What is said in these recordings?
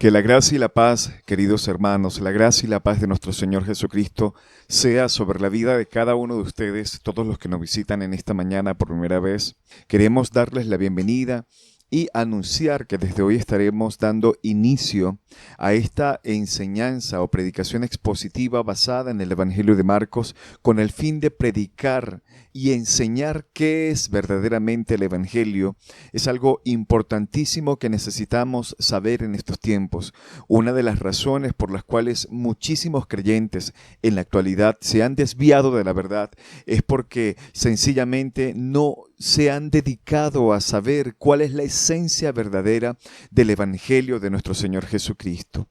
Que la gracia y la paz, queridos hermanos, la gracia y la paz de nuestro Señor Jesucristo sea sobre la vida de cada uno de ustedes, todos los que nos visitan en esta mañana por primera vez. Queremos darles la bienvenida y anunciar que desde hoy estaremos dando inicio a esta enseñanza o predicación expositiva basada en el Evangelio de Marcos con el fin de predicar y enseñar qué es verdaderamente el Evangelio. Es algo importantísimo que necesitamos saber en estos tiempos. Una de las razones por las cuales muchísimos creyentes en la actualidad se han desviado de la verdad es porque sencillamente no se han dedicado a saber cuál es la esencia verdadera del Evangelio de nuestro Señor Jesucristo.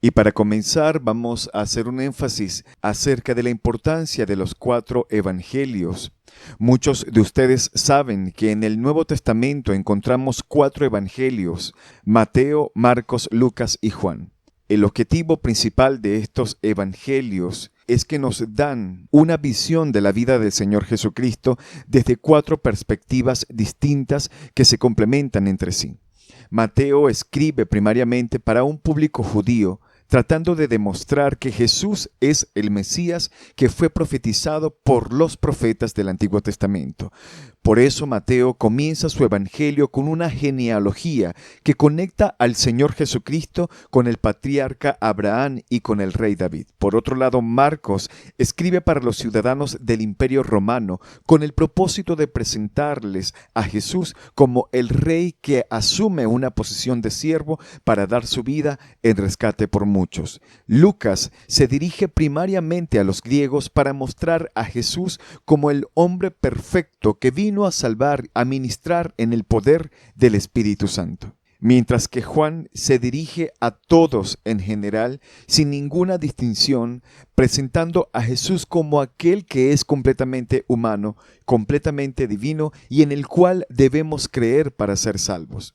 Y para comenzar vamos a hacer un énfasis acerca de la importancia de los 4 evangelios. Muchos de ustedes saben que en el Nuevo Testamento encontramos 4 evangelios: Mateo, Marcos, Lucas y Juan. El objetivo principal de estos evangelios es que nos dan una visión de la vida del Señor Jesucristo desde 4 perspectivas distintas que se complementan entre sí. Mateo escribe primariamente para un público judío, tratando de demostrar que Jesús es el Mesías que fue profetizado por los profetas del Antiguo Testamento. Por eso Mateo comienza su evangelio con una genealogía que conecta al Señor Jesucristo con el patriarca Abraham y con el rey David. Por otro lado, Marcos escribe para los ciudadanos del Imperio Romano con el propósito de presentarles a Jesús como el rey que asume una posición de siervo para dar su vida en rescate por muchos. Lucas se dirige primariamente a los griegos para mostrar a Jesús como el hombre perfecto que vino a salvar, a ministrar en el poder del Espíritu Santo. Mientras que Juan se dirige a todos en general, sin ninguna distinción, presentando a Jesús como aquel que es completamente humano, completamente divino y en el cual debemos creer para ser salvos.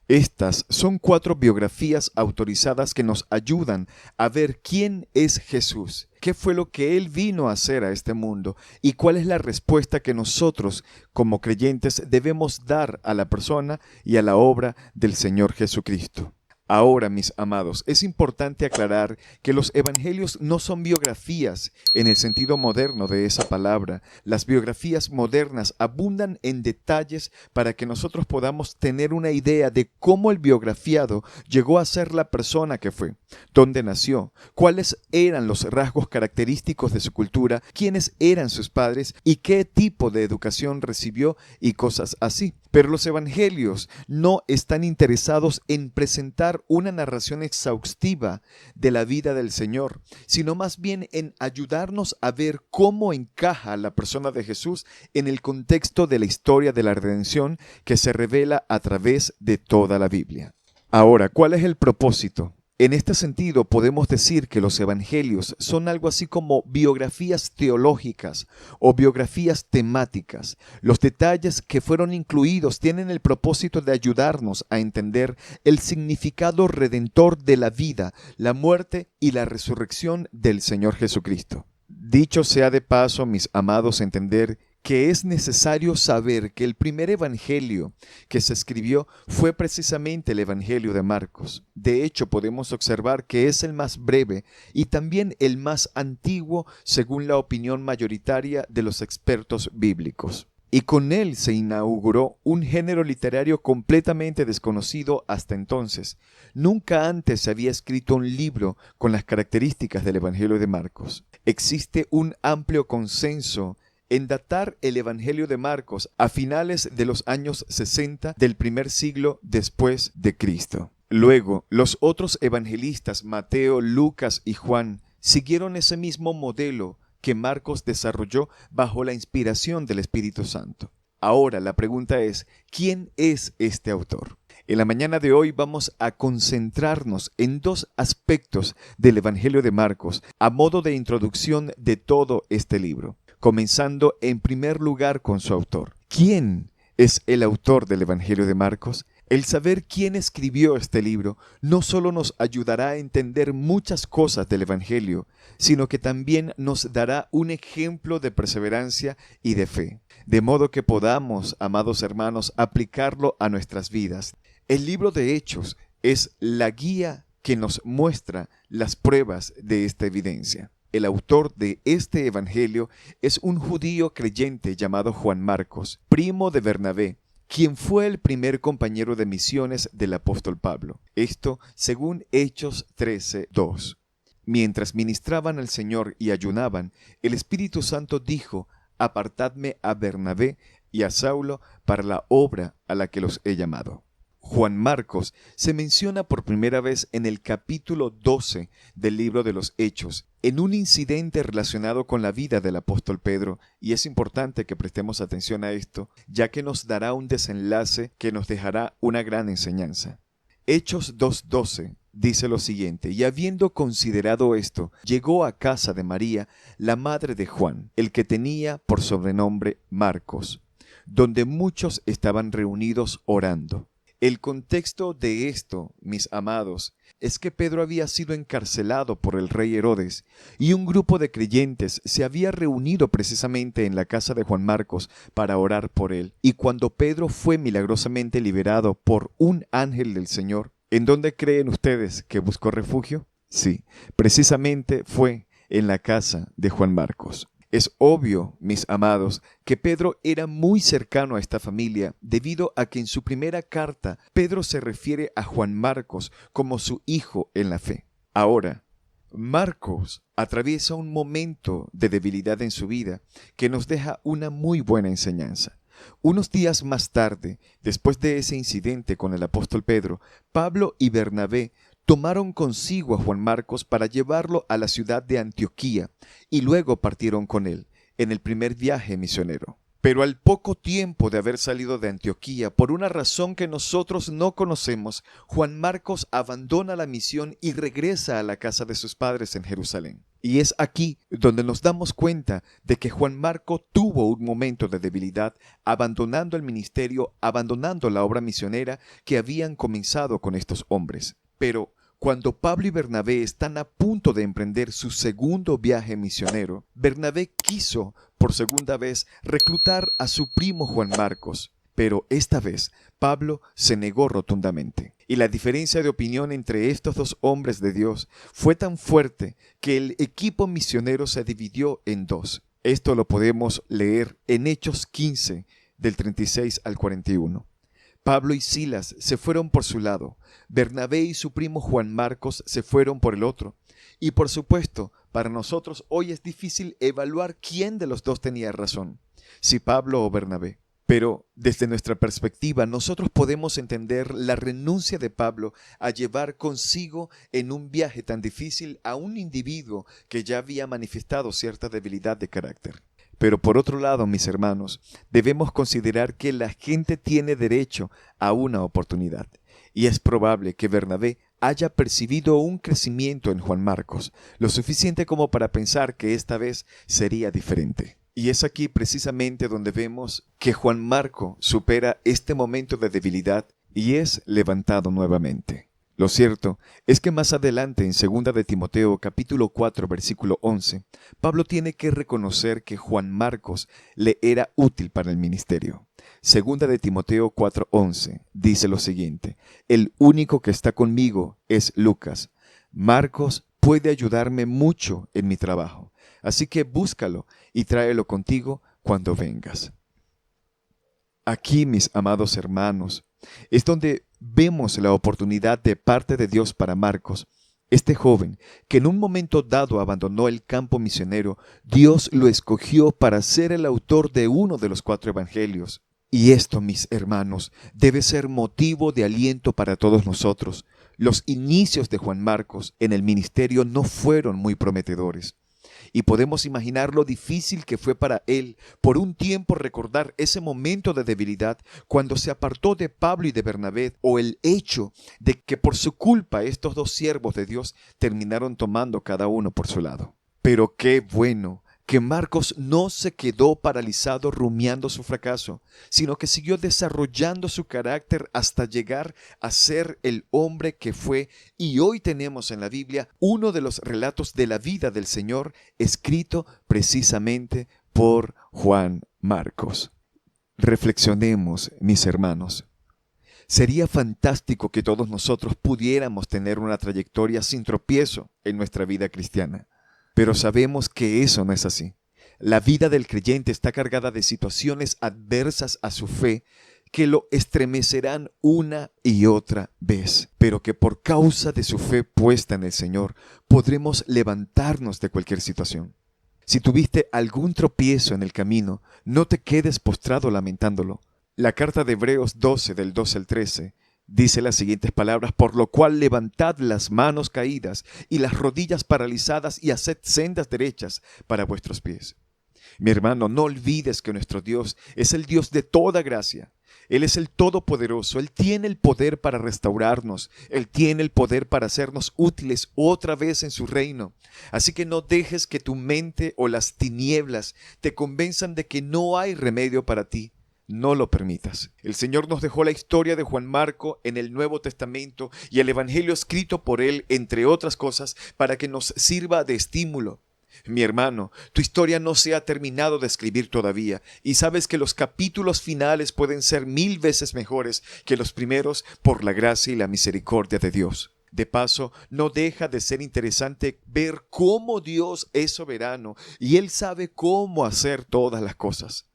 Estas son 4 biografías autorizadas que nos ayudan a ver quién es Jesús, qué fue lo que Él vino a hacer a este mundo y cuál es la respuesta que nosotros como creyentes debemos dar a la persona y a la obra del Señor Jesucristo. Ahora, mis amados, es importante aclarar que los evangelios no son biografías en el sentido moderno de esa palabra. Las biografías modernas abundan en detalles para que nosotros podamos tener una idea de cómo el biografiado llegó a ser la persona que fue, dónde nació, cuáles eran los rasgos característicos de su cultura, quiénes eran sus padres y qué tipo de educación recibió y cosas así. Pero los evangelios no están interesados en presentar una narración exhaustiva de la vida del Señor, sino más bien en ayudarnos a ver cómo encaja la persona de Jesús en el contexto de la historia de la redención que se revela a través de toda la Biblia. Ahora, ¿cuál es el propósito? En este sentido, podemos decir que los evangelios son algo así como biografías teológicas o biografías temáticas. Los detalles que fueron incluidos tienen el propósito de ayudarnos a entender el significado redentor de la vida, la muerte y la resurrección del Señor Jesucristo. Dicho sea de paso, mis amados, entender que es necesario saber que el primer evangelio que se escribió fue precisamente el Evangelio de Marcos. De hecho, podemos observar que es el más breve y también el más antiguo según la opinión mayoritaria de los expertos bíblicos. Y con él se inauguró un género literario completamente desconocido hasta entonces. Nunca antes se había escrito un libro con las características del Evangelio de Marcos. Existe un amplio consenso en datar el Evangelio de Marcos a finales de los años 60 del primer siglo después de Cristo. Luego, los otros evangelistas, Mateo, Lucas y Juan, siguieron ese mismo modelo que Marcos desarrolló bajo la inspiración del Espíritu Santo. Ahora, la pregunta es, ¿quién es este autor? En la mañana de hoy vamos a concentrarnos en 2 aspectos del Evangelio de Marcos a modo de introducción de todo este libro, comenzando en primer lugar con su autor. ¿Quién es el autor del Evangelio de Marcos? El saber quién escribió este libro no solo nos ayudará a entender muchas cosas del Evangelio, sino que también nos dará un ejemplo de perseverancia y de fe, de modo que podamos, amados hermanos, aplicarlo a nuestras vidas. El libro de Hechos es la guía que nos muestra las pruebas de esta evidencia. El autor de este evangelio es un judío creyente llamado Juan Marcos, primo de Bernabé, quien fue el primer compañero de misiones del apóstol Pablo. Esto según Hechos 13:2. Mientras ministraban al Señor y ayunaban, el Espíritu Santo dijo: «Apartadme a Bernabé y a Saulo para la obra a la que los he llamado». Juan Marcos se menciona por primera vez en el capítulo 12 del libro de los Hechos, en un incidente relacionado con la vida del apóstol Pedro, y es importante que prestemos atención a esto, ya que nos dará un desenlace que nos dejará una gran enseñanza. Hechos 2:12 dice lo siguiente: «Y habiendo considerado esto, llegó a casa de María, la madre de Juan, el que tenía por sobrenombre Marcos, donde muchos estaban reunidos orando». El contexto de esto, mis amados, es que Pedro había sido encarcelado por el rey Herodes y un grupo de creyentes se había reunido precisamente en la casa de Juan Marcos para orar por él. Y cuando Pedro fue milagrosamente liberado por un ángel del Señor, ¿en dónde creen ustedes que buscó refugio? Sí, precisamente fue en la casa de Juan Marcos. Es obvio, mis amados, que Pedro era muy cercano a esta familia debido a que en su primera carta Pedro se refiere a Juan Marcos como su hijo en la fe. Ahora, Marcos atraviesa un momento de debilidad en su vida que nos deja una muy buena enseñanza. Unos días más tarde, después de ese incidente con el apóstol Pedro, Pablo y Bernabé tomaron consigo a Juan Marcos para llevarlo a la ciudad de Antioquía y luego partieron con él en el primer viaje misionero. Pero al poco tiempo de haber salido de Antioquía, por una razón que nosotros no conocemos, Juan Marcos abandona la misión y regresa a la casa de sus padres en Jerusalén. Y es aquí donde nos damos cuenta de que Juan Marcos tuvo un momento de debilidad, abandonando el ministerio, abandonando la obra misionera que habían comenzado con estos hombres. Pero cuando Pablo y Bernabé están a punto de emprender su segundo viaje misionero, Bernabé quiso por segunda vez reclutar a su primo Juan Marcos, pero esta vez Pablo se negó rotundamente. Y la diferencia de opinión entre estos dos hombres de Dios fue tan fuerte que el equipo misionero se dividió en dos. Esto lo podemos leer en Hechos 15, del 36 al 41. Pablo y Silas se fueron por su lado, Bernabé y su primo Juan Marcos se fueron por el otro. Y por supuesto, para nosotros hoy es difícil evaluar quién de los dos tenía razón, si Pablo o Bernabé. Pero desde nuestra perspectiva, nosotros podemos entender la renuncia de Pablo a llevar consigo en un viaje tan difícil a un individuo que ya había manifestado cierta debilidad de carácter. Pero por otro lado, mis hermanos, debemos considerar que la gente tiene derecho a una oportunidad. Y es probable que Bernabé haya percibido un crecimiento en Juan Marcos, lo suficiente como para pensar que esta vez sería diferente. Y es aquí precisamente donde vemos que Juan Marcos supera este momento de debilidad y es levantado nuevamente. Lo cierto es que más adelante en 2 de Timoteo capítulo 4 versículo 11, Pablo tiene que reconocer que Juan Marcos le era útil para el ministerio. 2 de Timoteo 4:11 dice lo siguiente: «El único que está conmigo es Lucas. Marcos puede ayudarme mucho en mi trabajo, así que búscalo y tráelo contigo cuando vengas». Aquí, mis amados hermanos, es donde vemos la oportunidad de parte de Dios para Marcos. Este joven, que en un momento dado abandonó el campo misionero, Dios lo escogió para ser el autor de uno de los 4 evangelios. Y esto, mis hermanos, debe ser motivo de aliento para todos nosotros. Los inicios de Juan Marcos en el ministerio no fueron muy prometedores. Y podemos imaginar lo difícil que fue para él por un tiempo recordar ese momento de debilidad cuando se apartó de Pablo y de Bernabé, o el hecho de que por su culpa estos dos siervos de Dios terminaron tomando cada uno por su lado. Pero qué bueno que Marcos no se quedó paralizado rumiando su fracaso, sino que siguió desarrollando su carácter hasta llegar a ser el hombre que fue, y hoy tenemos en la Biblia uno de los relatos de la vida del Señor escrito precisamente por Juan Marcos. Reflexionemos, mis hermanos. Sería fantástico que todos nosotros pudiéramos tener una trayectoria sin tropiezo en nuestra vida cristiana. Pero sabemos que eso no es así. La vida del creyente está cargada de situaciones adversas a su fe que lo estremecerán una y otra vez, pero que por causa de su fe puesta en el Señor podremos levantarnos de cualquier situación. Si tuviste algún tropiezo en el camino, no te quedes postrado lamentándolo. La carta de Hebreos 12, del 12 al 13, dice las siguientes palabras: por lo cual levantad las manos caídas y las rodillas paralizadas y haced sendas derechas para vuestros pies. Mi hermano, no olvides que nuestro Dios es el Dios de toda gracia. Él es el Todopoderoso. Él tiene el poder para restaurarnos. Él tiene el poder para hacernos útiles otra vez en su reino. Así que no dejes que tu mente o las tinieblas te convenzan de que no hay remedio para ti. No lo permitas. El Señor nos dejó la historia de Juan Marco en el Nuevo Testamento y el Evangelio escrito por él, entre otras cosas, para que nos sirva de estímulo. Mi hermano, tu historia no se ha terminado de escribir todavía, y sabes que los capítulos finales pueden ser 1000 veces mejores que los primeros por la gracia y la misericordia de Dios. De paso, no deja de ser interesante ver cómo Dios es soberano y Él sabe cómo hacer todas las cosas.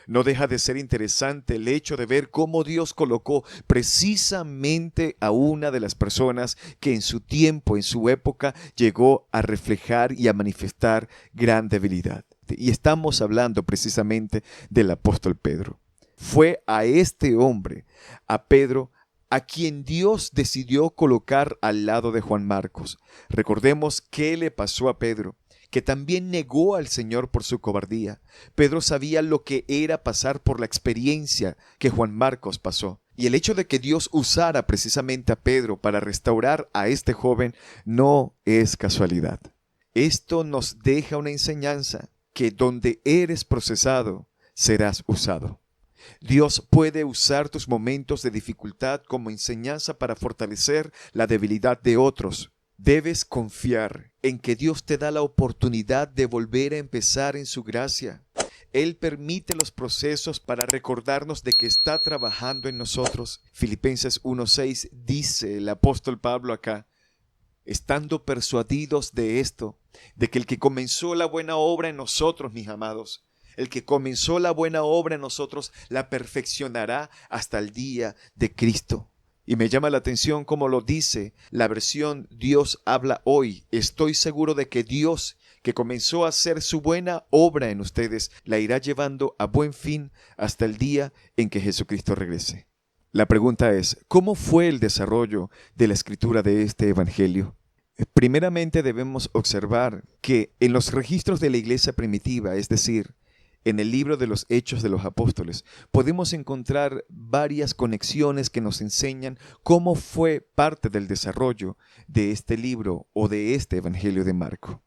No deja de ser interesante el hecho de ver cómo Dios colocó precisamente a una de las personas que en su tiempo, en su época, llegó a reflejar y a manifestar gran debilidad. Y estamos hablando precisamente del apóstol Pedro. Fue a este hombre, a Pedro, a quien Dios decidió colocar al lado de Juan Marcos. Recordemos qué le pasó a Pedro, que también negó al Señor por su cobardía. Pedro sabía lo que era pasar por la experiencia que Juan Marcos pasó. Y el hecho de que Dios usara precisamente a Pedro para restaurar a este joven no es casualidad. Esto nos deja una enseñanza, que donde eres procesado, serás usado. Dios puede usar tus momentos de dificultad como enseñanza para fortalecer la debilidad de otros. Debes confiar en que Dios te da la oportunidad de volver a empezar en su gracia. Él permite los procesos para recordarnos de que está trabajando en nosotros. Filipenses 1:6 dice el apóstol Pablo acá: estando persuadidos de esto, de que el que comenzó la buena obra en nosotros, mis amados, el que comenzó la buena obra en nosotros, la perfeccionará hasta el día de Cristo. Y me llama la atención como lo dice la versión Dios habla hoy. Estoy seguro de que Dios, que comenzó a hacer su buena obra en ustedes, la irá llevando a buen fin hasta el día en que Jesucristo regrese. La pregunta es, ¿cómo fue el desarrollo de la escritura de este evangelio? Primeramente debemos observar que en los registros de la iglesia primitiva, es decir, en el libro de los Hechos de los Apóstoles, podemos encontrar varias conexiones que nos enseñan cómo fue parte del desarrollo de este libro o de este Evangelio de Marco.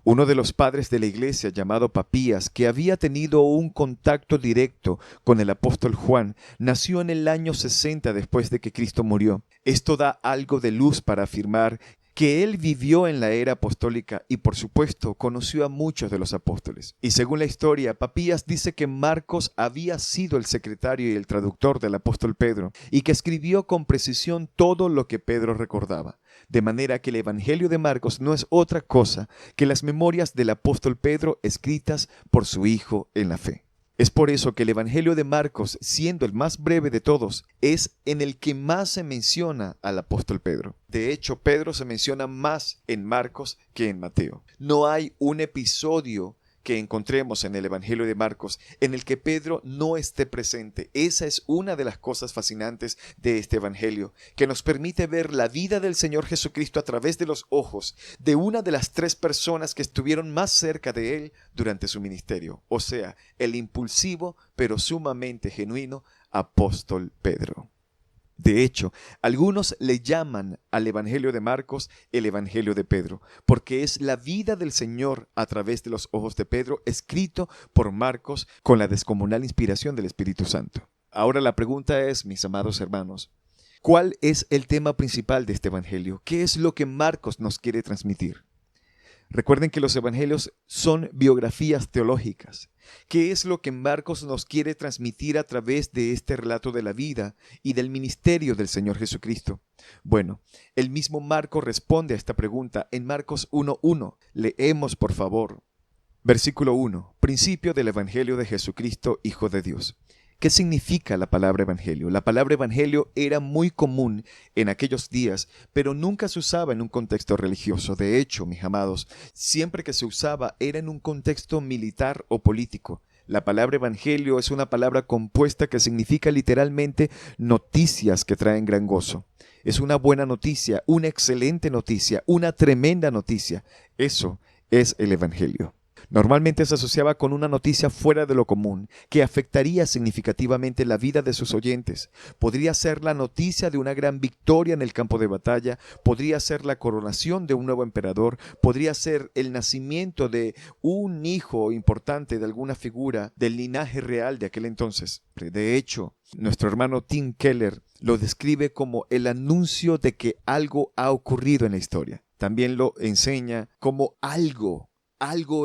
Uno de los padres de la iglesia, llamado Papías, que había tenido un contacto directo con el apóstol Juan, nació en el año 60 después de que Cristo murió. Esto da algo de luz para afirmar que él vivió en la era apostólica y, por supuesto, conoció a muchos de los apóstoles. Y según la historia, Papías dice que Marcos había sido el secretario y el traductor del apóstol Pedro y que escribió con precisión todo lo que Pedro recordaba. De manera que el Evangelio de Marcos no es otra cosa que las memorias del apóstol Pedro escritas por su hijo en la fe. Es por eso que el Evangelio de Marcos, siendo el más breve de todos, es en el que más se menciona al apóstol Pedro. De hecho, Pedro se menciona más en Marcos que en Mateo. No hay un episodio que encontremos en el Evangelio de Marcos en el que Pedro no esté presente. Esa es una de las cosas fascinantes de este Evangelio, que nos permite ver la vida del Señor Jesucristo a través de los ojos de una de las 3 personas que estuvieron más cerca de Él durante su ministerio, o sea, el impulsivo pero sumamente genuino apóstol Pedro. De hecho, algunos le llaman al Evangelio de Marcos el Evangelio de Pedro, porque es la vida del Señor a través de los ojos de Pedro, escrito por Marcos con la descomunal inspiración del Espíritu Santo. Ahora la pregunta es, mis amados hermanos, ¿cuál es el tema principal de este Evangelio? ¿Qué es lo que Marcos nos quiere transmitir? Recuerden que los evangelios son biografías teológicas. ¿Qué es lo que Marcos nos quiere transmitir a través de este relato de la vida y del ministerio del Señor Jesucristo? Bueno, el mismo Marcos responde a esta pregunta en Marcos 1:1. Leemos, por favor. Versículo 1. Principio del Evangelio de Jesucristo, Hijo de Dios. ¿Qué significa la palabra evangelio? La palabra evangelio era muy común en aquellos días, pero nunca se usaba en un contexto religioso. De hecho, mis amados, siempre que se usaba era en un contexto militar o político. La palabra evangelio es una palabra compuesta que significa literalmente noticias que traen gran gozo. Es una buena noticia, una excelente noticia, una tremenda noticia. Eso es el evangelio. Normalmente se asociaba con una noticia fuera de lo común, que afectaría significativamente la vida de sus oyentes. Podría ser la noticia de una gran victoria en el campo de batalla, podría ser la coronación de un nuevo emperador, podría ser el nacimiento de un hijo importante de alguna figura del linaje real de aquel entonces. De hecho, nuestro hermano Tim Keller lo describe como el anuncio de que algo ha ocurrido en la historia. También lo enseña como algo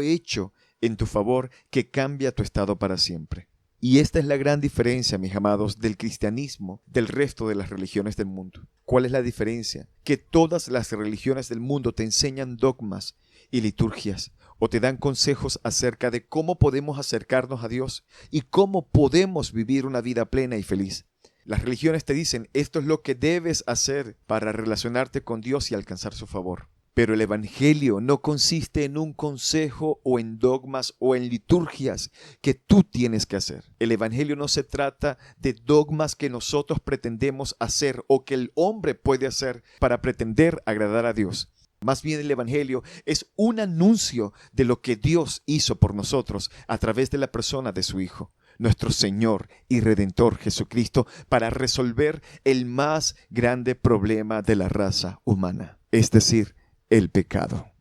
hecho en tu favor que cambia tu estado para siempre. Y esta es la gran diferencia, mis amados, del cristianismo del resto de las religiones del mundo. ¿Cuál es la diferencia? Que todas las religiones del mundo te enseñan dogmas y liturgias o te dan consejos acerca de cómo podemos acercarnos a Dios y cómo podemos vivir una vida plena y feliz. Las religiones te dicen, esto es lo que debes hacer para relacionarte con Dios y alcanzar su favor. Pero el evangelio no consiste en un consejo o en dogmas o en liturgias que tú tienes que hacer. El evangelio no se trata de dogmas que nosotros pretendemos hacer o que el hombre puede hacer para pretender agradar a Dios. Más bien el evangelio es un anuncio de lo que Dios hizo por nosotros a través de la persona de su Hijo, nuestro Señor y Redentor Jesucristo, para resolver el más grande problema de la raza humana, es decir, el pecado.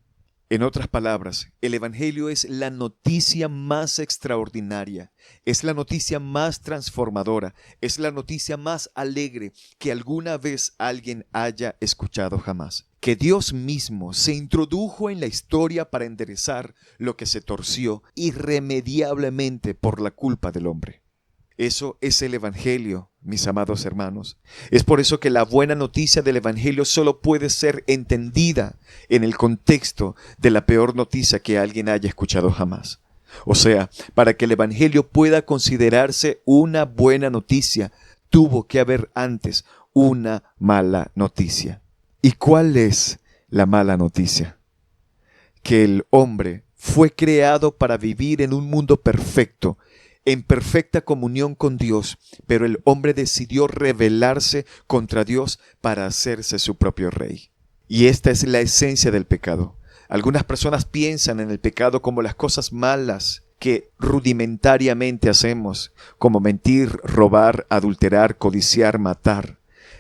En otras palabras, el evangelio es la noticia más extraordinaria, es la noticia más transformadora, es la noticia más alegre que alguna vez alguien haya escuchado jamás. Que Dios mismo se introdujo en la historia para enderezar lo que se torció irremediablemente por la culpa del hombre. Eso es el evangelio, mis amados hermanos. Es por eso que la buena noticia del evangelio solo puede ser entendida en el contexto de la peor noticia que alguien haya escuchado jamás. O sea, para que el evangelio pueda considerarse una buena noticia, tuvo que haber antes una mala noticia. ¿Y cuál es la mala noticia? Que el hombre fue creado para vivir en un mundo perfecto, en perfecta comunión con Dios, pero el hombre decidió rebelarse contra Dios para hacerse su propio rey. Y esta es la esencia del pecado. Algunas personas piensan en el pecado como las cosas malas que rudimentariamente hacemos, como mentir, robar, adulterar, codiciar, matar.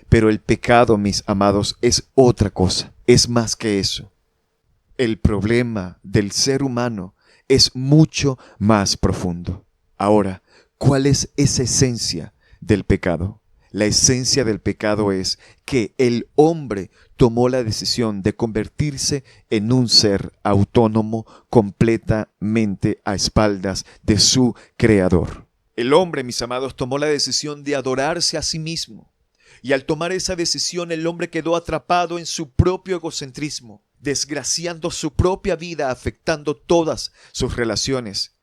Pero el pecado, mis amados, es otra cosa, es más que eso. El problema del ser humano es mucho más profundo. Ahora, ¿cuál es esa esencia del pecado? La esencia del pecado es que el hombre tomó la decisión de convertirse en un ser autónomo completamente a espaldas de su Creador. El hombre, mis amados, tomó la decisión de adorarse a sí mismo. Y al tomar esa decisión, el hombre quedó atrapado en su propio egocentrismo, desgraciando su propia vida, afectando todas sus relaciones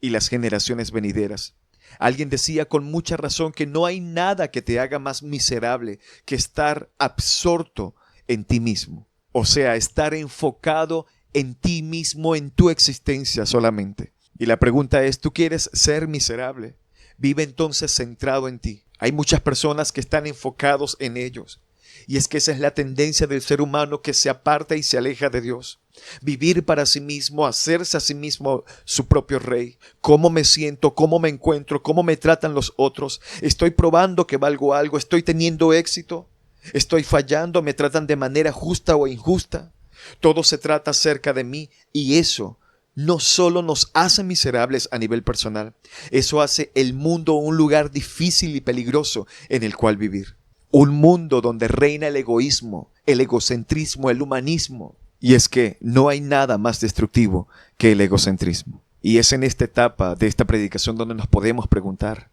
y las generaciones venideras. Alguien decía con mucha razón que no hay nada que te haga más miserable que estar absorto en ti mismo. O sea, estar enfocado en ti mismo, en tu existencia solamente. Y la pregunta es, ¿tú quieres ser miserable? Vive entonces centrado en ti. Hay muchas personas que están enfocados en ellos. Y es que esa es la tendencia del ser humano, que se aparta y se aleja de Dios. Vivir para sí mismo, hacerse a sí mismo su propio rey. ¿Cómo me siento? ¿Cómo me encuentro? ¿Cómo me tratan los otros? ¿Estoy probando que valgo algo? ¿Estoy teniendo éxito? ¿Estoy fallando? ¿Me tratan de manera justa o injusta? Todo se trata acerca de mí, y eso no solo nos hace miserables a nivel personal, eso hace el mundo un lugar difícil y peligroso en el cual vivir. Un mundo donde reina el egoísmo, el egocentrismo, el humanismo. Y es que no hay nada más destructivo que el egocentrismo. Y es en esta etapa de esta predicación donde nos podemos preguntar,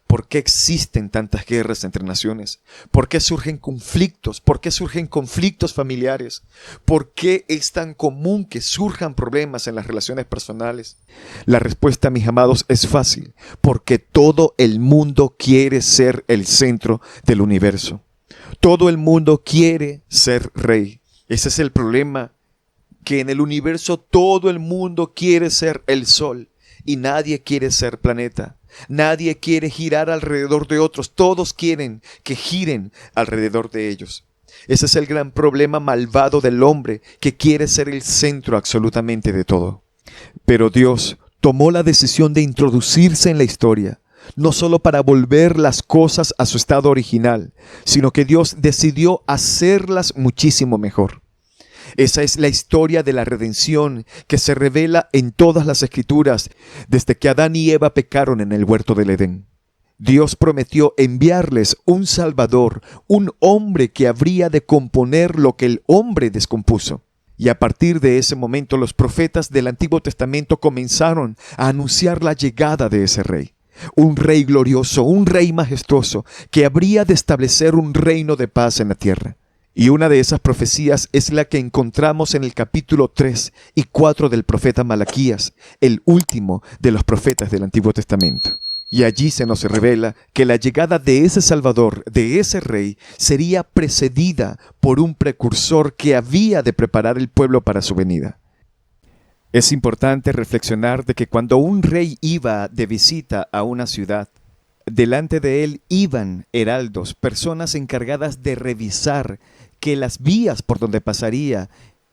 ¿por qué existen tantas guerras entre naciones? ¿Por qué surgen conflictos? ¿Por qué surgen conflictos familiares? ¿Por qué es tan común que surjan problemas en las relaciones personales? La respuesta, mis amados, es fácil, porque todo el mundo quiere ser el centro del universo. Todo el mundo quiere ser rey. Ese es el problema, que en el universo todo el mundo quiere ser el sol y nadie quiere ser planeta. Nadie quiere girar alrededor de otros, todos quieren que giren alrededor de ellos. Ese es el gran problema malvado del hombre, que quiere ser el centro absolutamente de todo. Pero Dios tomó la decisión de introducirse en la historia, no solo para volver las cosas a su estado original, sino que Dios decidió hacerlas muchísimo mejor. Esa es la historia de la redención que se revela en todas las Escrituras desde que Adán y Eva pecaron en el huerto del Edén. Dios prometió enviarles un Salvador, un hombre que habría de componer lo que el hombre descompuso. Y a partir de ese momento los profetas del Antiguo Testamento comenzaron a anunciar la llegada de ese rey. Un rey glorioso, un rey majestuoso, que habría de establecer un reino de paz en la tierra. Y una de esas profecías es la que encontramos en el capítulo 3 y 4 del profeta Malaquías, el último de los profetas del Antiguo Testamento. Y allí se nos revela que la llegada de ese Salvador, de ese rey, sería precedida por un precursor que había de preparar el pueblo para su venida. Es importante reflexionar de que cuando un rey iba de visita a una ciudad, delante de él iban heraldos, personas encargadas de revisar que las vías por donde pasaría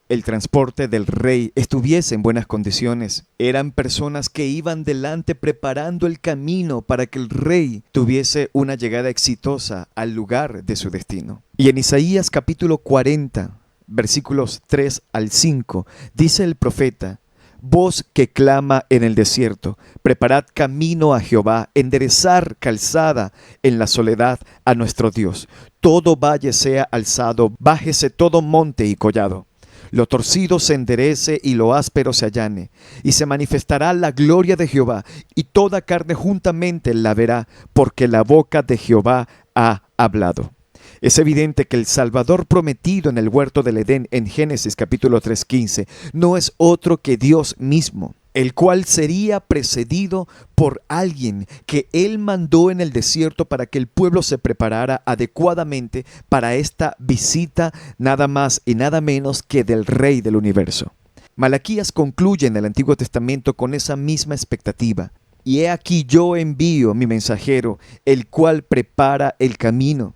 el transporte del rey estuviese en buenas condiciones. Eran personas que iban delante preparando el camino para que el rey tuviese una llegada exitosa al lugar de su destino. Y en Isaías capítulo 40, versículos 3 al 5, dice el profeta: voz que clama en el desierto, preparad camino a Jehová, enderezar calzada en la soledad a nuestro Dios. Todo valle sea alzado, bájese todo monte y collado. Lo torcido se enderece y lo áspero se allane, y se manifestará la gloria de Jehová, y toda carne juntamente la verá, porque la boca de Jehová ha hablado. Es evidente que el Salvador prometido en el huerto del Edén en Génesis capítulo 3:15 no es otro que Dios mismo, el cual sería precedido por alguien que Él mandó en el desierto para que el pueblo se preparara adecuadamente para esta visita, nada más y nada menos que del Rey del universo. Malaquías concluye en el Antiguo Testamento con esa misma expectativa. Y he aquí yo envío mi mensajero, el cual prepara el camino.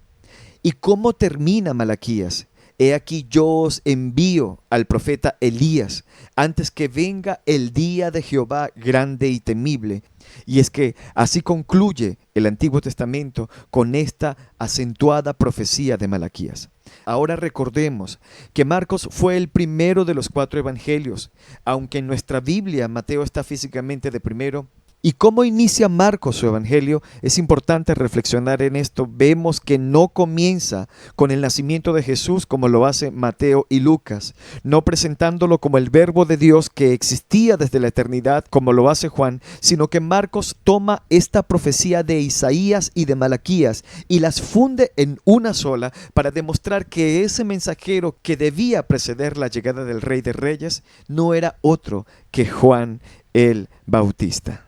¿Y cómo termina Malaquías? He aquí yo os envío al profeta Elías, antes que venga el día de Jehová grande y temible. Y es que así concluye el Antiguo Testamento con esta acentuada profecía de Malaquías. Ahora recordemos que Marcos fue el primero de los 4 evangelios, aunque en nuestra Biblia Mateo está físicamente de primero. ¿Y cómo inicia Marcos su evangelio? Es importante reflexionar en esto. Vemos que no comienza con el nacimiento de Jesús como lo hace Mateo y Lucas, no presentándolo como el verbo de Dios que existía desde la eternidad como lo hace Juan, sino que Marcos toma esta profecía de Isaías y de Malaquías y las funde en una sola para demostrar que ese mensajero que debía preceder la llegada del Rey de Reyes no era otro que Juan el Bautista.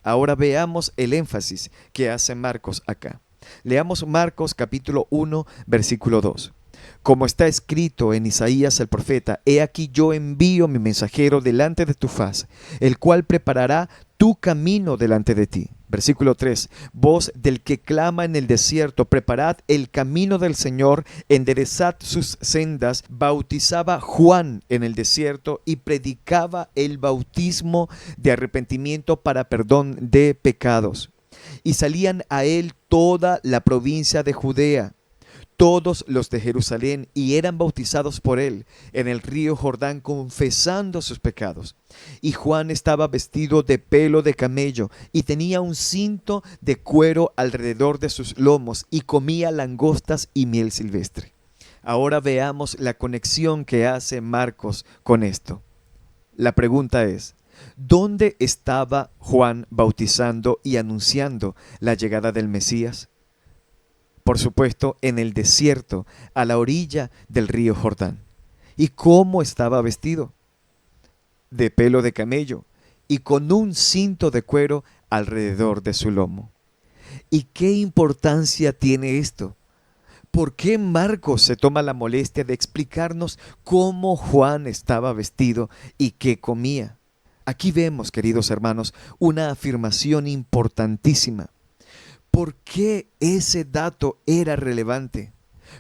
Ahora veamos el énfasis que hace Marcos acá. Leamos Marcos capítulo 1, versículo 2. Como está escrito en Isaías el profeta: he aquí yo envío mi mensajero delante de tu faz, el cual preparará tu camino delante de ti. Versículo 3. Voz del que clama en el desierto: preparad el camino del Señor, enderezad sus sendas. Bautizaba Juan en el desierto y predicaba el bautismo de arrepentimiento para perdón de pecados. Y salían a él toda la provincia de Judea, todos los de Jerusalén, y eran bautizados por él en el río Jordán, confesando sus pecados. Y Juan estaba vestido de pelo de camello y tenía un cinto de cuero alrededor de sus lomos, y comía langostas y miel silvestre. Ahora veamos la conexión que hace Marcos con esto. La pregunta es, ¿dónde estaba Juan bautizando y anunciando la llegada del Mesías? Por supuesto, en el desierto, a la orilla del río Jordán. ¿Y cómo estaba vestido? De pelo de camello y con un cinto de cuero alrededor de su lomo. ¿Y qué importancia tiene esto? ¿Por qué Marcos se toma la molestia de explicarnos cómo Juan estaba vestido y qué comía? Aquí vemos, queridos hermanos, una afirmación importantísima. ¿Por qué ese dato era relevante?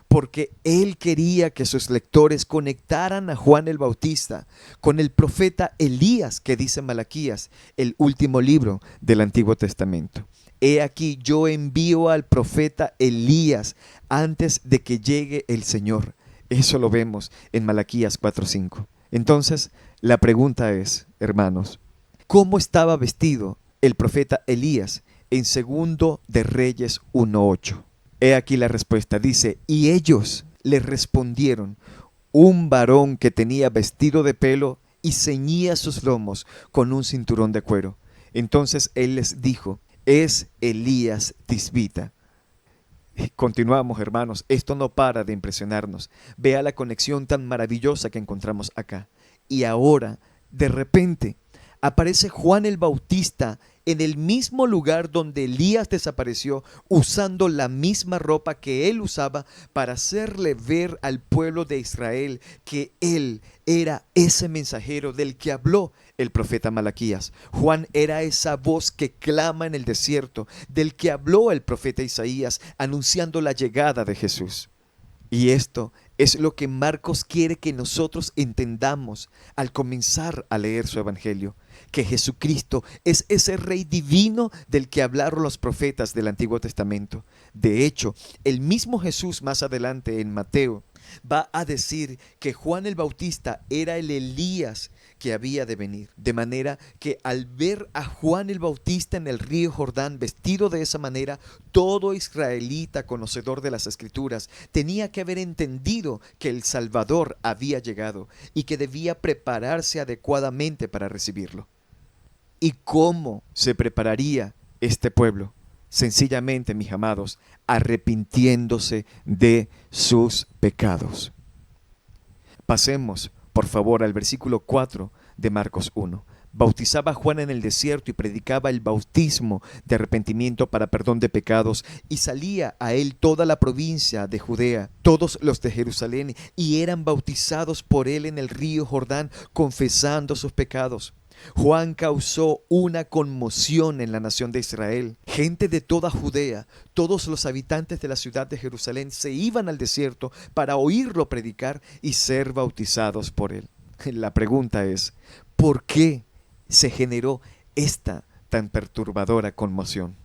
Porque él quería que sus lectores conectaran a Juan el Bautista con el profeta Elías, que dice Malaquías, el último libro del Antiguo Testamento. He aquí, yo envío al profeta Elías antes de que llegue el Señor. Eso lo vemos en Malaquías 4:5. Entonces, la pregunta es, hermanos, ¿cómo estaba vestido el profeta Elías en 2 de Reyes 1:8? He aquí la respuesta, dice, y ellos le respondieron, un varón que tenía vestido de pelo y ceñía sus lomos con un cinturón de cuero. Entonces él les dijo, es Elías Tisbita. Continuamos, hermanos, esto no para de impresionarnos. Vea la conexión tan maravillosa que encontramos acá. Y ahora, de repente, aparece Juan el Bautista en el mismo lugar donde Elías desapareció, usando la misma ropa que él usaba para hacerle ver al pueblo de Israel que él era ese mensajero del que habló el profeta Malaquías. Juan era esa voz que clama en el desierto, del que habló el profeta Isaías, anunciando la llegada de Jesús. Y esto es lo que Marcos quiere que nosotros entendamos al comenzar a leer su evangelio, que Jesucristo es ese Rey divino del que hablaron los profetas del Antiguo Testamento. De hecho, el mismo Jesús más adelante en Mateo va a decir que Juan el Bautista era el Elías que había de venir. De manera que al ver a Juan el Bautista en el río Jordán vestido de esa manera, todo israelita conocedor de las Escrituras tenía que haber entendido que el Salvador había llegado y que debía prepararse adecuadamente para recibirlo. ¿Y cómo se prepararía este pueblo? Sencillamente, mis amados, arrepintiéndose de sus pecados. Pasemos, por favor, al versículo 4 de Marcos 1. Bautizaba a Juan en el desierto y predicaba el bautismo de arrepentimiento para perdón de pecados, y salía a él toda la provincia de Judea, todos los de Jerusalén, y eran bautizados por él en el río Jordán, confesando sus pecados. Juan causó una conmoción en la nación de Israel. Gente de toda Judea, todos los habitantes de la ciudad de Jerusalén se iban al desierto para oírlo predicar y ser bautizados por él. La pregunta es, ¿por qué se generó esta tan perturbadora conmoción?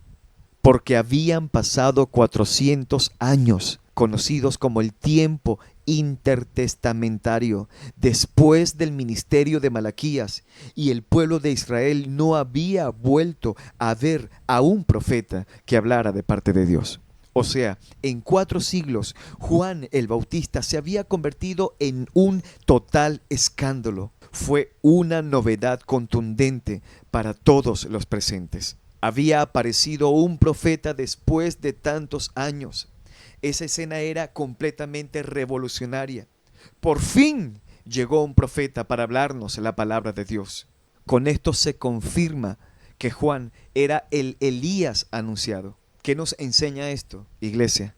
Porque habían pasado 400 años, conocidos como el tiempo intertestamentario, después del ministerio de Malaquías, y el pueblo de Israel no había vuelto a ver a un profeta que hablara de parte de Dios. O sea, en 4 siglos, Juan el Bautista se había convertido en un total escándalo. Fue una novedad contundente para todos los presentes. Había aparecido un profeta después de tantos años. Esa escena era completamente revolucionaria. Por fin llegó un profeta para hablarnos la palabra de Dios. Con esto se confirma que Juan era el Elías anunciado. ¿Qué nos enseña esto, iglesia?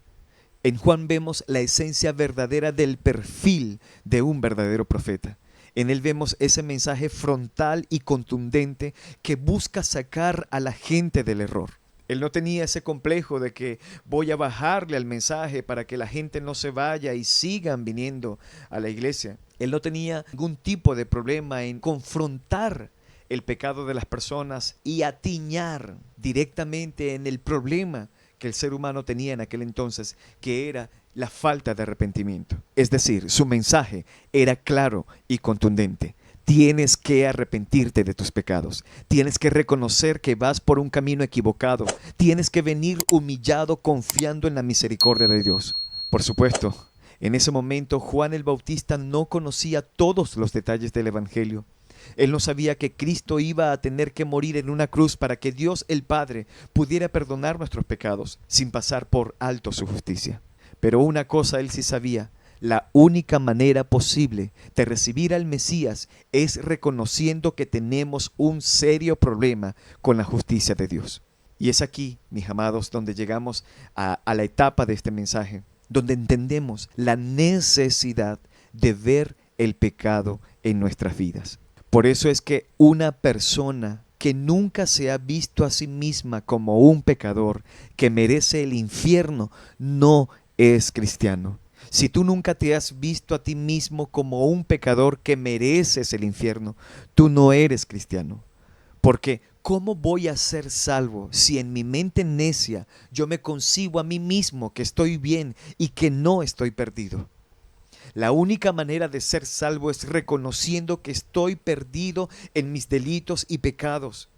En Juan vemos la esencia verdadera del perfil de un verdadero profeta. En él vemos ese mensaje frontal y contundente que busca sacar a la gente del error. Él no tenía ese complejo de que voy a bajarle al mensaje para que la gente no se vaya y sigan viniendo a la iglesia. Él no tenía ningún tipo de problema en confrontar el pecado de las personas y atiñar directamente en el problema que el ser humano tenía en aquel entonces, que era la falta de arrepentimiento. Es decir, su mensaje era claro y contundente. Tienes que arrepentirte de tus pecados. Tienes que reconocer que vas por un camino equivocado. Tienes que venir humillado confiando en la misericordia de Dios. Por supuesto, En ese momento Juan el Bautista no conocía todos los detalles del Evangelio. Él no sabía que Cristo iba a tener que morir en una cruz para que Dios el Padre pudiera perdonar nuestros pecados sin pasar por alto su justicia. Pero una cosa él sí sabía: la única manera posible de recibir al Mesías es reconociendo que tenemos un serio problema con la justicia de Dios. Y es aquí, mis amados, donde llegamos a la etapa de este mensaje, donde entendemos la necesidad de ver el pecado en nuestras vidas. Por eso es que una persona que nunca se ha visto a sí misma como un pecador que merece el infierno no es cristiano. Si tú nunca te has visto a ti mismo como un pecador que mereces el infierno, tú no eres cristiano. Porque ¿cómo voy a ser salvo si en mi mente necia yo me concibo a mí mismo que estoy bien y que no estoy perdido? La única manera de ser salvo es reconociendo que estoy perdido en mis delitos y pecados,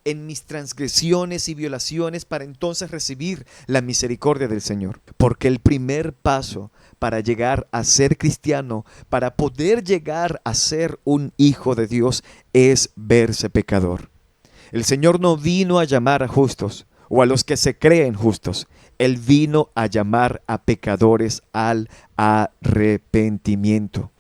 en mis transgresiones y violaciones, para entonces recibir la misericordia del Señor. Porque el primer paso para llegar a ser cristiano, para poder llegar a ser un hijo de Dios, es verse pecador. El Señor no vino a llamar a justos o a los que se creen justos. Él vino a llamar a pecadores al arrepentimiento.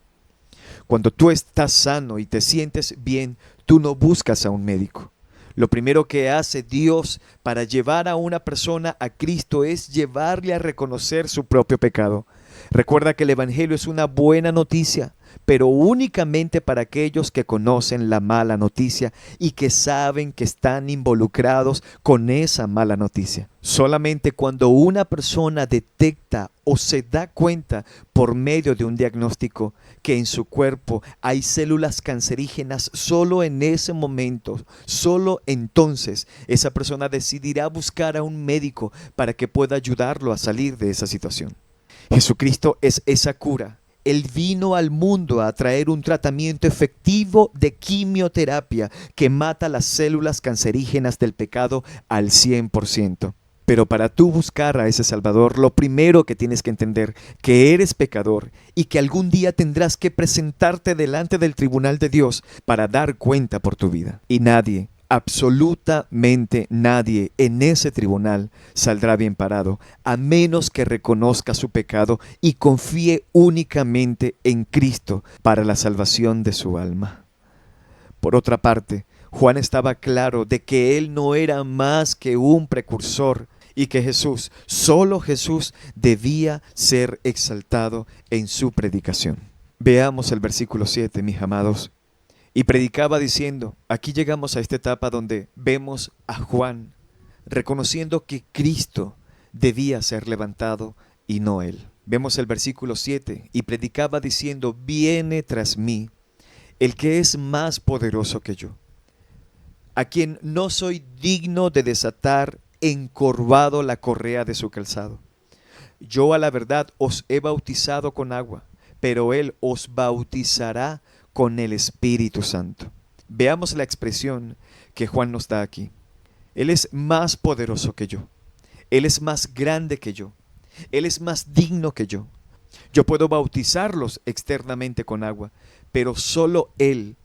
Cuando tú estás sano y te sientes bien, tú no buscas a un médico. Lo primero que hace Dios para llevar a una persona a Cristo es llevarle a reconocer su propio pecado. Recuerda que el Evangelio es una buena noticia, pero únicamente para aquellos que conocen la mala noticia y que saben que están involucrados con esa mala noticia. Solamente cuando una persona detecta o se da cuenta por medio de un diagnóstico que en su cuerpo hay células cancerígenas, solo en ese momento, solo entonces esa persona decidirá buscar a un médico para que pueda ayudarlo a salir de esa situación. Jesucristo es esa cura. Él vino al mundo a traer un tratamiento efectivo de quimioterapia que mata las células cancerígenas del pecado al 100%. Pero para tú buscar a ese Salvador, lo primero que tienes que entender que eres pecador y que algún día tendrás que presentarte delante del tribunal de Dios para dar cuenta por tu vida. Y nadie, absolutamente nadie en ese tribunal saldrá bien parado, a menos que reconozca su pecado y confíe únicamente en Cristo para la salvación de su alma. Por otra parte, Juan estaba claro de que él no era más que un precursor y que Jesús, solo Jesús, debía ser exaltado en su predicación. Veamos el versículo 7, mis amados. Y predicaba diciendo, aquí llegamos a esta etapa donde vemos a Juan reconociendo que Cristo debía ser levantado y no él. Vemos el versículo 7, y predicaba diciendo, viene tras mí el que es más poderoso que yo, a quien no soy digno de desatar encorvado la correa de su calzado. Yo a la verdad os he bautizado con agua, pero él os bautizará con el Espíritu Santo. Veamos la expresión que Juan nos da aquí. Él es más poderoso que yo. Él es más grande que yo. Él es más digno que yo. Yo puedo bautizarlos externamente con agua, pero solo Él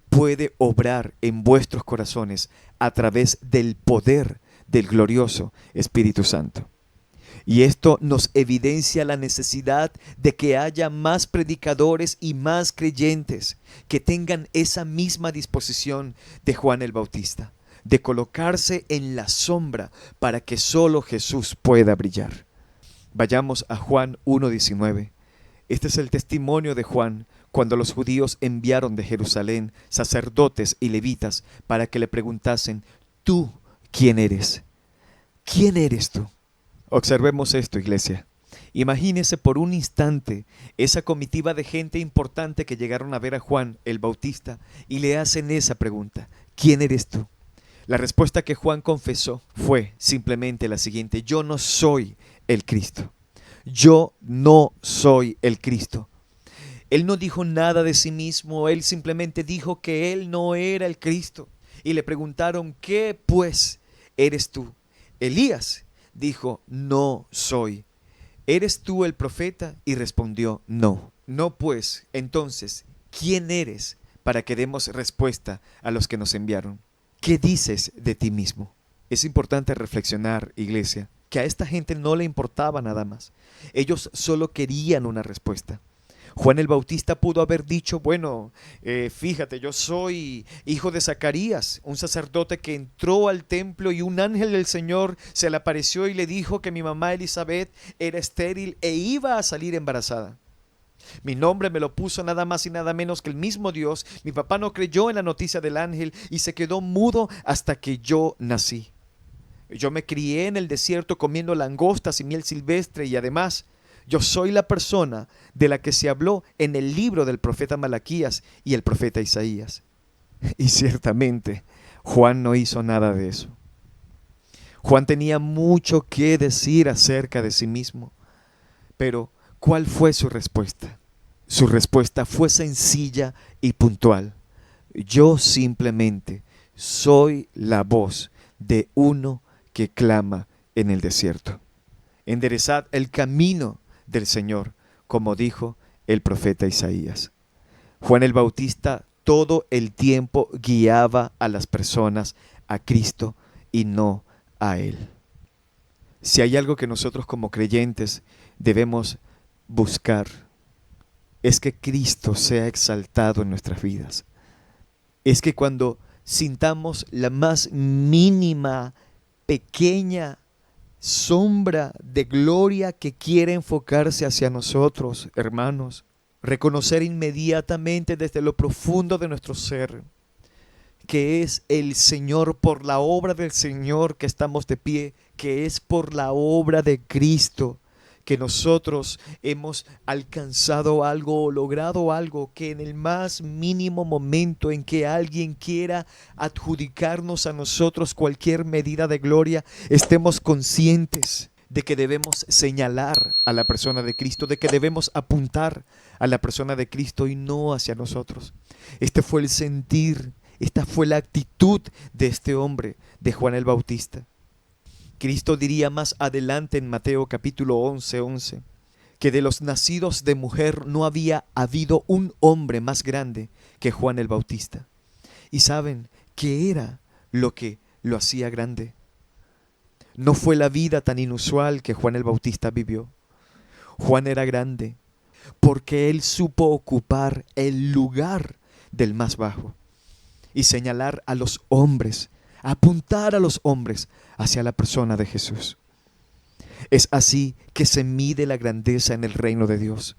puede obrar en vuestros corazones a través del poder del glorioso Espíritu Santo. Y esto nos evidencia la necesidad de que haya más predicadores y más creyentes que tengan esa misma disposición de Juan el Bautista, de colocarse en la sombra para que solo Jesús pueda brillar. Vayamos a Juan 1:19. Este es el testimonio de Juan cuando los judíos enviaron de Jerusalén sacerdotes y levitas para que le preguntasen, ¿tú quién eres? ¿Quién eres tú? Observemos esto, iglesia. Imagínese por un instante esa comitiva de gente importante que llegaron a ver a Juan el Bautista y le hacen esa pregunta, ¿quién eres tú? La respuesta que Juan confesó fue simplemente la siguiente, yo no soy el Cristo. Yo no soy el Cristo. Él no dijo nada de sí mismo, él simplemente dijo que él no era el Cristo. Y le preguntaron, ¿qué pues eres tú? Elías dijo, no soy. ¿eres tú el profeta? Y respondió, no. No pues, entonces, ¿quién eres para que demos respuesta a los que nos enviaron? ¿Qué dices de ti mismo? Es importante reflexionar, iglesia, que a esta gente no le importaba nada más. Ellos solo querían una respuesta. Juan el Bautista pudo haber dicho, bueno, fíjate, yo soy hijo de Zacarías, un sacerdote que entró al templo y un ángel del Señor se le apareció y le dijo que mi mamá Elizabeth era estéril e iba a salir embarazada. Mi nombre me lo puso nada más y nada menos que el mismo Dios. Mi papá no creyó en la noticia del ángel y se quedó mudo hasta que yo nací. Yo me crié en el desierto comiendo langostas y miel silvestre y además yo soy la persona de la que se habló en el libro del profeta Malaquías y el profeta Isaías. Y ciertamente Juan no hizo nada de eso. Juan tenía mucho que decir acerca de sí mismo, pero ¿cuál fue su respuesta? Su respuesta fue sencilla y puntual. Yo simplemente soy la voz de uno que clama en el desierto. Enderezad el camino del Señor, como dijo el profeta Isaías. Juan el Bautista todo el tiempo guiaba a las personas a Cristo y no a Él. Si hay algo que nosotros como creyentes debemos buscar, es que Cristo sea exaltado en nuestras vidas. Es que cuando sintamos la más mínima, pequeña sombra de gloria que quiere enfocarse hacia nosotros, hermanos, reconocer inmediatamente desde lo profundo de nuestro ser que es el Señor, por la obra del Señor que estamos de pie, que es por la obra de Cristo que nosotros hemos alcanzado algo o logrado algo, que en el más mínimo momento en que alguien quiera adjudicarnos a nosotros cualquier medida de gloria, estemos conscientes de que debemos señalar a la persona de Cristo, de que debemos apuntar a la persona de Cristo y no hacia nosotros. Este fue el sentir, esta fue la actitud de este hombre, de Juan el Bautista. Cristo diría más adelante en Mateo capítulo 11, que de los nacidos de mujer no había habido un hombre más grande que Juan el Bautista. ¿Y saben qué era lo que lo hacía grande? No fue la vida tan inusual que Juan el Bautista vivió. Juan era grande porque él supo ocupar el lugar del más bajo y señalar a los hombres, apuntar a los hombres hacia la persona de Jesús. Es así que se mide la grandeza en el reino de Dios.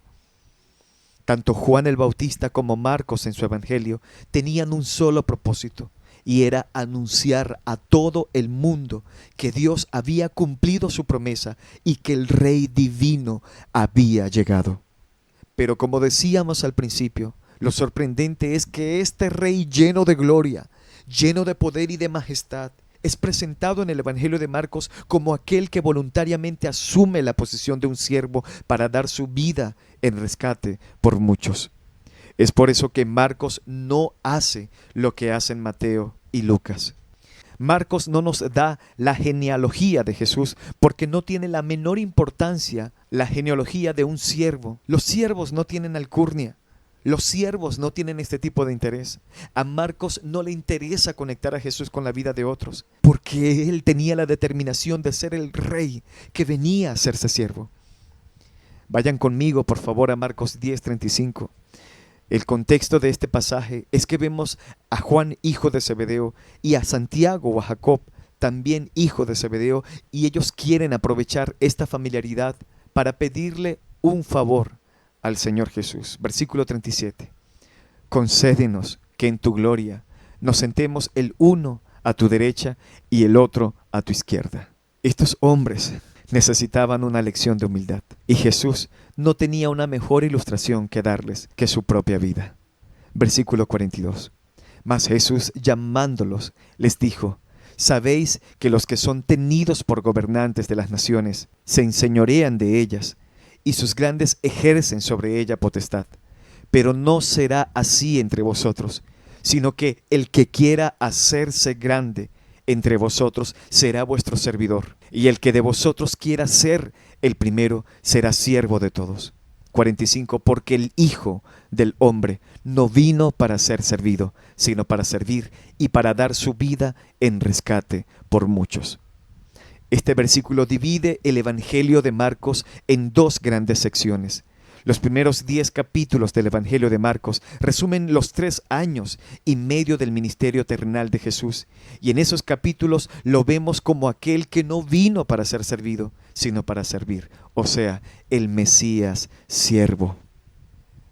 Tanto Juan el Bautista como Marcos en su evangelio tenían un solo propósito, y era anunciar a todo el mundo que Dios había cumplido su promesa y que el Rey divino había llegado. Pero como decíamos al principio, lo sorprendente es que este Rey lleno de gloria, lleno de poder y de majestad, es presentado en el Evangelio de Marcos como aquel que voluntariamente asume la posición de un siervo para dar su vida en rescate por muchos. Es por eso que Marcos no hace lo que hacen Mateo y Lucas. Marcos no nos da la genealogía de Jesús porque no tiene la menor importancia la genealogía de un siervo. Los siervos no tienen alcurnia. Los siervos no tienen este tipo de interés. A Marcos no le interesa conectar a Jesús con la vida de otros, porque él tenía la determinación de ser el rey que venía a hacerse siervo. Vayan conmigo, por favor, a Marcos 10:35. El contexto de este pasaje es que vemos a Juan, hijo de Zebedeo, y a Santiago o a Jacob, también hijo de Zebedeo, y ellos quieren aprovechar esta familiaridad para pedirle un favor al Señor Jesús. Versículo 37. Concédenos que en tu gloria nos sentemos el uno a tu derecha y el otro a tu izquierda. Estos hombres necesitaban una lección de humildad, y Jesús no tenía una mejor ilustración que darles que su propia vida. Versículo 42. Mas Jesús, llamándolos, les dijo: sabéis que los que son tenidos por gobernantes de las naciones se enseñorean de ellas, y sus grandes ejercen sobre ella potestad. Pero no será así entre vosotros, sino que el que quiera hacerse grande, entre vosotros será vuestro servidor, y el que de vosotros quiera ser el primero será siervo de todos. 45. Porque el Hijo del Hombre no vino para ser servido, sino para servir y para dar su vida en rescate por muchos. Este versículo divide el Evangelio de Marcos en dos grandes secciones. Los primeros 10 capítulos del Evangelio de Marcos resumen los 3 años y medio del ministerio terrenal de Jesús, y en esos capítulos lo vemos como aquel que no vino para ser servido, sino para servir, o sea, el Mesías siervo.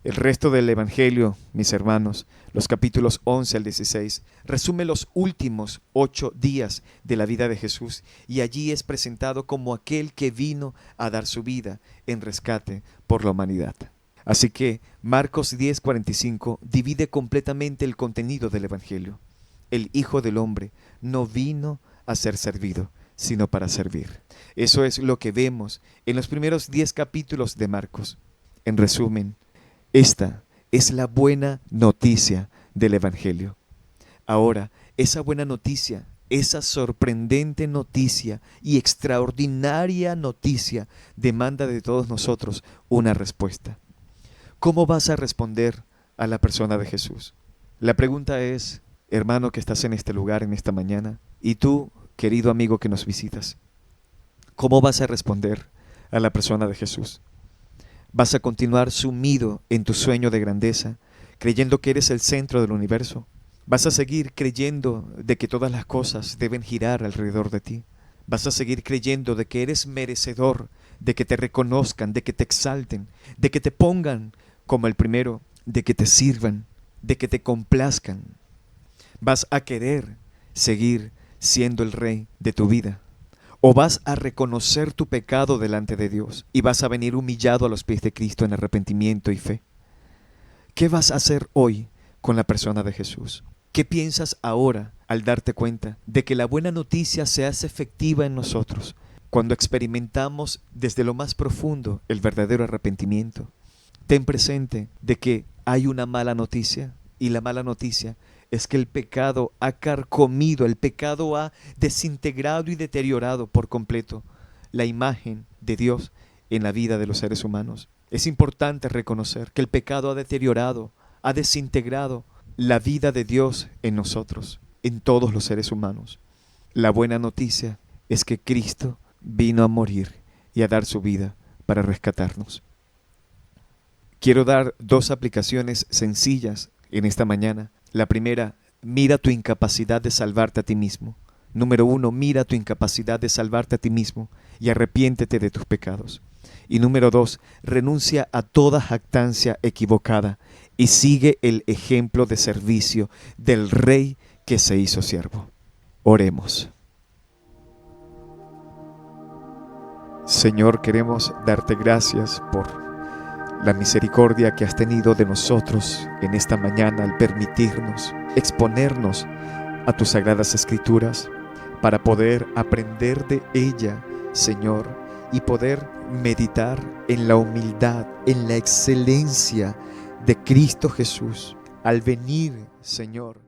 El resto del Evangelio, mis hermanos, los capítulos 11 al 16, resume los últimos 8 días de la vida de Jesús, y allí es presentado como aquel que vino a dar su vida en rescate por la humanidad. Así que Marcos 10:45 divide completamente el contenido del Evangelio. El Hijo del Hombre no vino a ser servido, sino para servir. Eso es lo que vemos en los primeros 10 capítulos de Marcos. En resumen, esta es la buena noticia del Evangelio. Ahora, esa buena noticia, esa sorprendente noticia y extraordinaria noticia demanda de todos nosotros una respuesta. ¿Cómo vas a responder a la persona de Jesús? La pregunta es, hermano que estás en este lugar en esta mañana, y tú, querido amigo que nos visitas, ¿cómo vas a responder a la persona de Jesús? ¿Vas a continuar sumido en tu sueño de grandeza, creyendo que eres el centro del universo? ¿Vas a seguir creyendo de que todas las cosas deben girar alrededor de ti? ¿Vas a seguir creyendo de que eres merecedor, de que te reconozcan, de que te exalten, de que te pongan como el primero, de que te sirvan, de que te complazcan? ¿Vas a querer seguir siendo el rey de tu vida? ¿O vas a reconocer tu pecado delante de Dios y vas a venir humillado a los pies de Cristo en arrepentimiento y fe? ¿Qué vas a hacer hoy con la persona de Jesús? ¿Qué piensas ahora al darte cuenta de que la buena noticia se hace efectiva en nosotros cuando experimentamos desde lo más profundo el verdadero arrepentimiento? Ten presente de que hay una mala noticia, y la mala noticia es que el pecado ha carcomido, el pecado ha desintegrado y deteriorado por completo la imagen de Dios en la vida de los seres humanos. Es importante reconocer que el pecado ha deteriorado, ha desintegrado la vida de Dios en nosotros, en todos los seres humanos. La buena noticia es que Cristo vino a morir y a dar su vida para rescatarnos. Quiero dar 2 aplicaciones sencillas en esta mañana. La primera, mira tu incapacidad de salvarte a ti mismo. Número 1, mira tu incapacidad de salvarte a ti mismo y arrepiéntete de tus pecados. Y número 2, renuncia a toda jactancia equivocada y sigue el ejemplo de servicio del Rey que se hizo siervo. Oremos. Señor, queremos darte gracias por la misericordia que has tenido de nosotros en esta mañana al permitirnos exponernos a tus sagradas escrituras para poder aprender de ella, Señor, y poder meditar en la humildad, en la excelencia de Cristo Jesús al venir, Señor,